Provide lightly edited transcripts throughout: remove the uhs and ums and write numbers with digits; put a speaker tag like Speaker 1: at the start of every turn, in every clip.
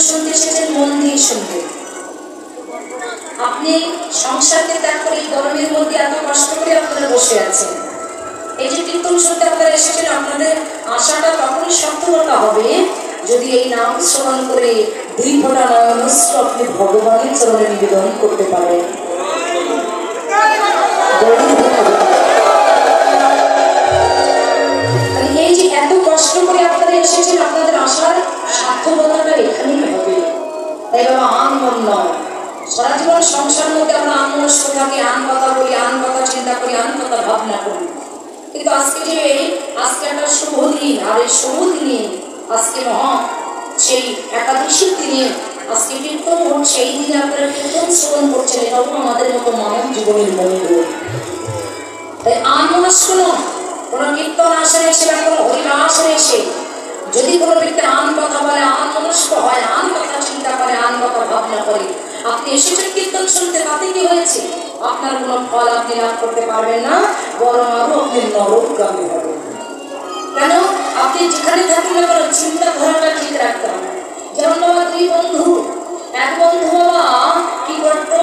Speaker 1: শুনতে এসেছেন, মন দিয়ে শুনবেন। আপনি সংসারকে ত্যাগ করে গরমের মধ্যে এত কষ্ট করে আপনারা বসে আছেন, এই যে কীর্তন শুনতে আপনারা এসেছেন, আপনাদের আশাটা তখনই সফলতা হবে যদি এই নাম শ্রবণ করে 2 ফোঁটা নয়নস্র আপনি ভগবানের চরণে নিবেদন করতে পারেন। এই যে এত কষ্ট করে আপনারা এসেছেন, আপনাদের আশার সার্থকতাটা এখানেই হবে। তাই বাবা, আন মন নয়। সারা জীবন সংসারের মধ্যে আমরা আনমনস্ক থাকি, আন কথা বলি, আন কথা চিন্তা করি, আন কথা ভাবনা করি। কিন্তু আজকে একটা শুভ দিন, আর এই শুভ দিনে আজকে সেই একাদশীর দিনে আজকে কীর্তন হচ্ছে, এই দিনে আপনারা কীর্তন শ্রবণ করছেন, এটাও আমাদের মতো মানব জীবনের মঙ্গল। তাই আনমনস্ক নয়, কোনো কীর্তন আসনে এসে বা কোনো হরিনাম আসনে এসে যদি কোনো ব্যক্তি আন কথা বলে, আনমনস্ক হয়, আন কথা চিন্তা করে, আন কথা ভাবনা করে, আপনি এসেছেন কীর্তন শুনতে, তাতে কি হয়েছে? আপনার কোনো ফল আপনি লাভ করতে পারবেন না, বরং আরো আপনি নরকগামী হবেন। কেন? আপনি যেখানে থাকুন না কেন চিন্তাধারাটা ঠিক রাখতে হবে। যেমন বাবা 2 বন্ধু, এক বন্ধু বাবা কি করতো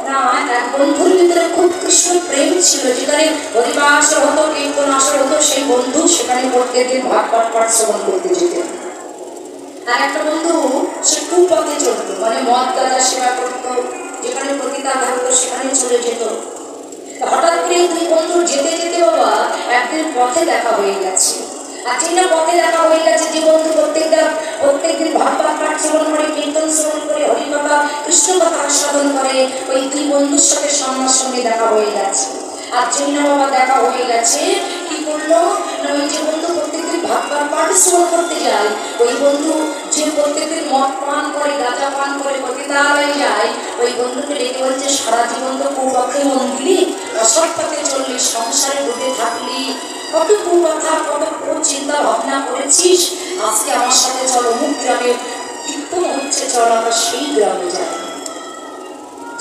Speaker 1: না, এক বন্ধুর ভিতরে খুব কৃষ্ণ প্রেম ছিল, যেখানে হরিবাস হতো, কীর্তন আসর হতো, সেই বন্ধু সেখানে প্রত্যেকদিন ভাগবত পাঠ শ্রবণ করতে যেতেন। আর একটা বন্ধু সে কুপথে চলতো, মানে মদ গাঁজা সেবা করতো, যেখানে পতিতা থাকতো সেখানে চলে যেত। হঠাৎ করে 2 বন্ধু যেতে যেতে বাবা একদিন পথে দেখা হয়ে গেছে। আর যেটা পথে দেখা হয়ে গেছে, যে বন্ধু প্রত্যেকদিন ভাগবত পাঠ শ্রবণ করে, কীর্তন শ্রবণ করে, হরিকথা কৃষ্ণ কথা আস্বাদন করে, ওই 2 বন্ধুর সাথে সামনাসামনি দেখা হয়ে গেছে। আর যেটা বাবা দেখা হয়ে গেছে, কি করলো না, ওই যে বন্ধু প্রত্যেকদিন ভাগবত পাঠ শ্রবণ করতে যায়, ওই বন্ধু যে প্রত্যেকদিন মদ পান করে, গাঁজা পান করে, পতিতালয়ে যায়, ওই বন্ধুকে ডেকে বলছে, সারা জীবন তো কুপথে মন দিলি, অসৎ পথে চললি, সংসারে ডুবে থাকলি, কত কুকথা, কত চিন্তা ভাবনা করেছিস, আজকে আমার সাথে চলো, অমুক গ্রামে কীর্তন হচ্ছে, চল আমরা সেই গ্রামে যাই,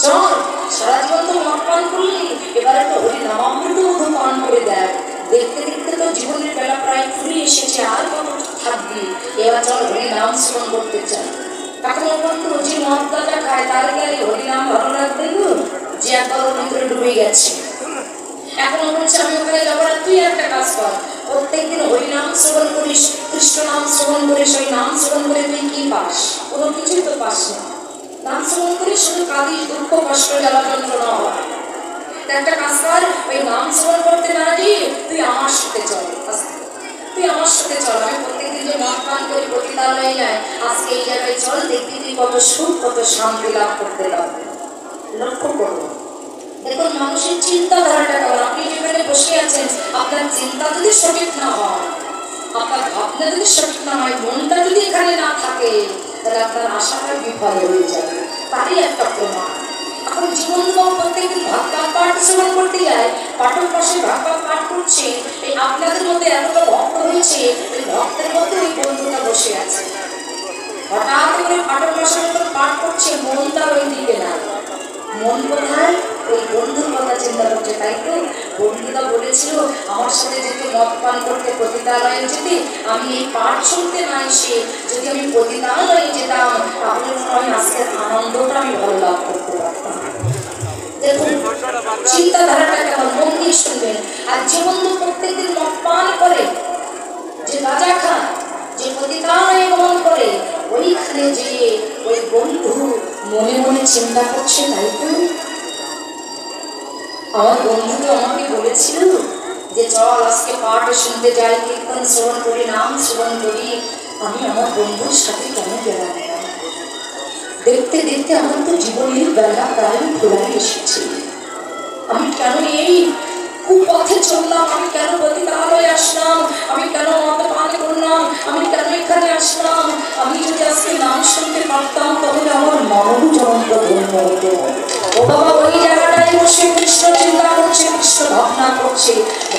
Speaker 1: চল, সারা জীবন তো মদ পান করলি, এবারে তো হরিনামামৃত মধু পান করে দেয়, দেখতে দেখতে তো জীবনের বেলা প্রায় ফুরিয়ে এসেছে, আর কত থাকবি, এবার চল হরিনাম শ্রবণ করতে চাই। এখন বন্ধু যে মদ গাঁজা খায়, তার কি আর হরিনাম ভালো লাগবে? যে একবার ওর ভিতরে ডুবে গেছে, এখন বলছে আমি ওখানে যাবো না, তুই একটা কাজ কর, প্রত্যেকদিন হরিনাম শ্রবণ করিস, কৃষ্ণ নাম শ্রবণ করিস, ওই নাম শ্রবণ করে তুই কি পাস? কোনো কিছুই তো পাস না। নাম শ্রবণ করিস, শুধু কাঁদিস, দুঃখ কষ্ট জ্বালা যন্ত্রণা হয়। একটা কাজ কর, ওই নাম শ্রবণ করতে না গিয়ে তুই আমার সাথে চল, তুই আমার সাথে চল, আমি প্রত্যেকদিন যে মদ পান করি, পতিতালয়ে যায়, আজকে এই জায়গায় চল, দেখবি তুই কত সুখ, কত শান্তি লাভ করতে পারবি। লক্ষ্য করবো, দেখুন মানুষের চিন্তাধারাটা কেমন। আপনি যেখানে বসে আছেন, আপনার চিন্তা যদি সঠিক না হয়, আপনার ভাবনা যদি সঠিক না হয়, মনটা যদি এখানে না থাকে, তাহলে আপনার আশাটা বিফল হয়ে যাবে। তারই একটা প্রমাণ। এখন জীবনবাবু প্রত্যেকদিন ভাগবত পাঠ শ্রবণ করতে যায়, পাঠক পাশে ভাগবত পাঠ করছে, এই আপনাদের মধ্যে এতটা ভক্ত হয়েছে, ওই ভক্তের মধ্যে ওই বন্ধুটা বসে আছে। হঠাৎ করে পাঠক পাশে পাঠ করছে, মনটা ওই দিকে না, মন কোথায়? ওই বন্ধুর কথা চিন্তা করছে। তাই তো বন্ধুরা বলেছিল, আমার সাথে যেতে মদ পান করতে, পতিতালয়ে যেতে, আমি এই পাঠ শুনতে না এসে যদি আমি পতিতালয়ে যেতাম, তাহলে মনে আজকের আনন্দটা আমি ভালো লাভ করতে পারতাম। দেখুন চিন্তাধারাটা কেমন, মন দিয়ে শুনবেন। আর যে বন্ধু প্রত্যেকদিন মদ পান করে, যে গাঁজা খায়, যে পতিতালয়ে গমন করে, ওইখানে যে ওই বন্ধু মনে মনে চিন্তা করছে, তাই তো আমার বন্ধু তো আমাকে বলেছিল যে চল আজকে পাঠ শুনতে যাই, কীর্তন শ্রবণ করি, নাম শ্রবণ করি, আমি আমার বন্ধুর সাথে কেন গেলাম? দেখতে দেখতে আমার তো জীবনের বেলা প্রায় ঘোরায় এসেছে, আমি কেন এই কুপথে চললাম, আমি কেন পতিতালয়ে আসলাম, আমি কেন মদ পান করলাম, আমি কেন এখানে আসলাম? আমি যদি আজকে নাম শুনতে পারতাম, তাহলে আমার মানব জনন্ত ধন্য হতো। ও বাবা, ওই জায়গাটায় বসে কৃষ্ণ চিন্তা করছে, কৃষ্ণ ভাবনা করছে,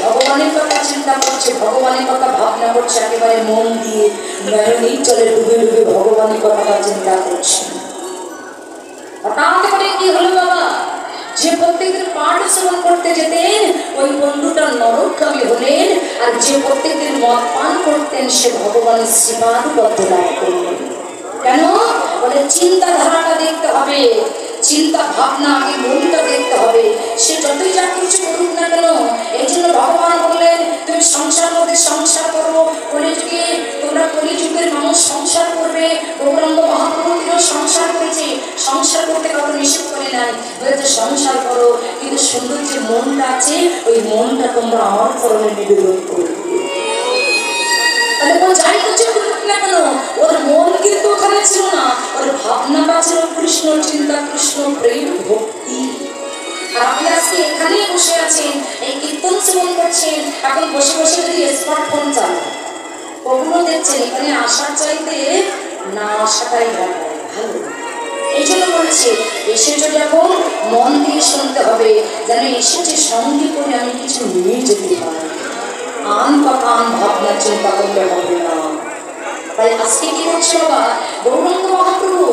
Speaker 1: ভগবানের কথা চিন্তা করছে, ভগবানের কথা ভাবনা করছে, একেবারে মন দিয়ে নয়নেই চলে ডুবে ডুবে ভগবানের কথাটা চিন্তা করছে। হঠাৎ করে কি হলো বাবা, যে প্রত্যেকদিন পাঠ শ্রবণ করতে যেতেন, ওই বন্ধুটা নরকগামী হলেন, আর যে প্রত্যেকদিন মদ পান করতেন, সে ভগবানের শ্রীপাদ পদ্ম লাভ করলেন। কেন? চিন্তাধারাটা দেখতে হবে, চিন্তা ভাবনা আগে মনটা দেখতে হবে। সে যতই যা কিছু করুক না কেন, এই জন্য ভগবান বললেন তুমি সংসার মধ্যে সংসার করো। কলিযুগে তোমরা কলিযুগের মানুষ সংসার করবে। গৌরাঙ্গ মহাপ্রভুও সংসার করেছে, সংসার করতে কারো নিষেধ করে নাই, বলেছে সংসার করো, কিন্তু সুন্দর যে মনটা আছে ওই মনটা তোমরা আমার চরণে নিবেদন করবে। যাই কিছু করুক না কেন, ওর মন কিন্তু ওখানে ছিল না, ওর ভাবনাটা ছিল কৃষ্ণ চিন্তা, কৃষ্ণ প্রেম, ভক্তি। আর আপনি আজকে এখানেই বসে আছেন, এই কীর্তন শ্রবণ করছেন, এখন বসে বসে যদি স্মার্টফোন চালান, কখনো দেখছেন এখানে আসার চাইতে না আসাটাই ভালো। এই জন্য বলছে এসেছো যখন মন দিয়ে শুনতে হবে, যেন এসেছে সঙ্গে করে আমি কিছু নিয়ে যেতে পারি। আন বা কান ভাবনা চিন্তা করলে হবে না। তাই আজকে কি করছে বাবা? গৌরাঙ্গ মহাপ্রভু,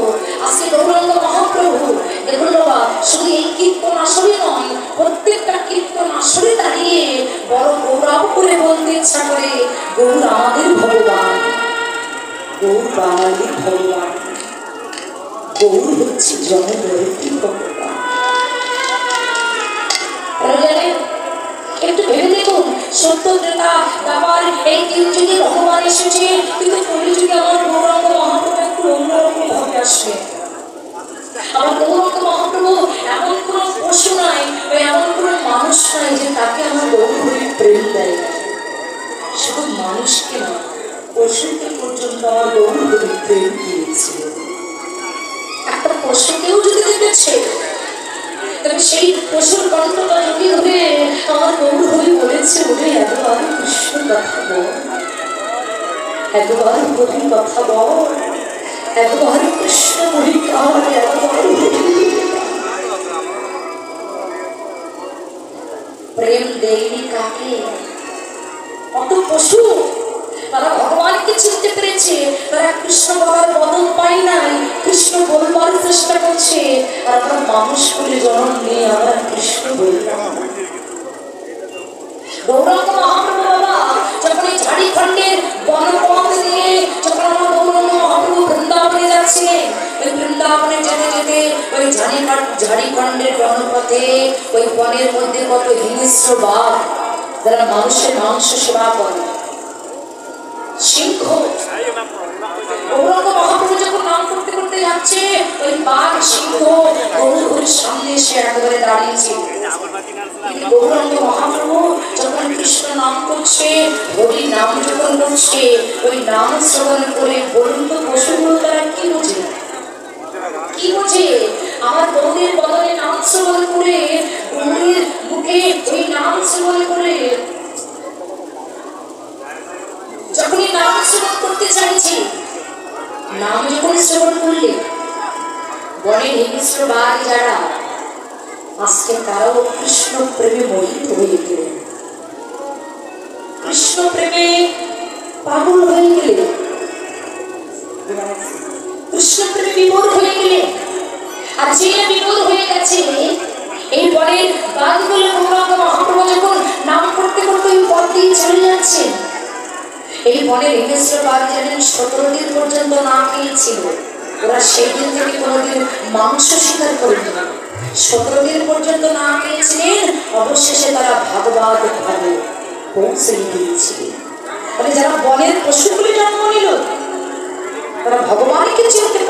Speaker 1: আজকে গৌরাঙ্গ মহাপ্রভু দেখুন বাবা, শুধু এই কীর্তন আসরে নয়, প্রত্যেকটা কীর্তন আসরে দাঁড়িয়ে বড় গৌরব করে বলতে ইচ্ছা করে, গৌর আমাদের ভগবান, গৌর বাঙালির ভগবান, গৌর হচ্ছে জনদরদী ভগবান। একটু ভেবে দেখুন, সত্য ত্রেতা ব্যাপার এই তিন যুগে ভগবান এসেছে, কিন্তু কলিযুগে আমার গৌরাঙ্গ মহাপ্রভু একটু অন্যরকম ভাবে আসবে। আমার গৌরাঙ্গ মহাপ্রভু এমন কোন পশু নাই, এমন কোন মানুষ নাই যে তাকে আমার গৌরহরি প্রেম দেয়। শুধু মানুষকে না, পশুকে পর্যন্ত আমার গৌরহরি প্রেম দিয়েছিল। একটা পশুকেও যদি দেখেছে, তবে সেই পশুর কণ্ঠটা যদি ধরে আমার গৌরহরি বলেছে, ওরে এতবার কৃষ্ণ কথা বল, এতবার হরি কথা বল, এতবার কৃষ্ণ হরি কার, এতবার প্রেম দেয়নি কাকে? কত পশু তারা ভগবানকে চিনতে পেরেছে, তারা কৃষ্ণ বাবার বদল পায় নাই, কৃষ্ণ বলবার চেষ্টা করছে, আর আমরা মানুষ বলে জন্ম নিয়ে আমরা কৃষ্ণ বললাম। গৌরাঙ্গ মহাপ্রভু বাবা যখন এই ঝাড়িখণ্ডের বনপথ দিয়ে যখন আমার গৌরাঙ্গ মহাপ্রভু বৃন্দাবনে যাচ্ছে, ওই বৃন্দাবনে যেতে যেতে ওই ঝাড়িখণ্ডের বনপথে ওই বনের মধ্যে কত হিংস্র বাঘ, যারা মানুষের মাংস সেবা করে, সিংহ। গৌরাঙ্গ মহাপ্রভু যখন নাম করতে করতে যাচ্ছে, ওই বাঘ সিংহ গৌরহরির সামনে এসে একেবারে দাঁড়িয়েছে। গৌরাঙ্গ মহাপ্রভু যখন কৃষ্ণ নাম করছে, হরি নাম যখন করছে, ওই নাম শ্রবণ করে বলুন তো পশুগুলো তারা কি বোঝে? কি বোঝে? আমার গৌরের বদলে নাম শ্রবণ করে, গৌরের মুখে ওই নাম শ্রবণ করে যখনই নাম শ্রবণ করতে চাইছি, নাম যখন শ্রবণ করলে বনের হিংস্র বাঘ যারা, আজকে তারাও কৃষ্ণ প্রেমে মোহিত হয়ে গেলেন, কৃষ্ণ প্রেমে পাগল হয়ে গেলেন, কৃষ্ণ প্রেমে বিমূঢ় হয়ে গেলেন। আর যে বিমূঢ় হয়ে গেছে, এই বনের বাঘগুলো গৌরাঙ্গ মহাপ্রভু যখন নাম করতে করতে ওই পথ দিয়ে চলে যাচ্ছেন, এই বনের হিংস্র বাঘ যেদিন 17 দিন পর্যন্ত না খেয়েছিল, ওরা সেই দিন থেকে কোনোদিন মাংস শিকার করেনি, 17 দিন পর্যন্ত না খেয়েছিলেন, অবশেষে তারা ভাগবত ভাবে পৌঁছে গিয়েছিলেন। মানে যারা বনের পশুগুলি জন্ম নিল, তারা ভগবানকে চিনতে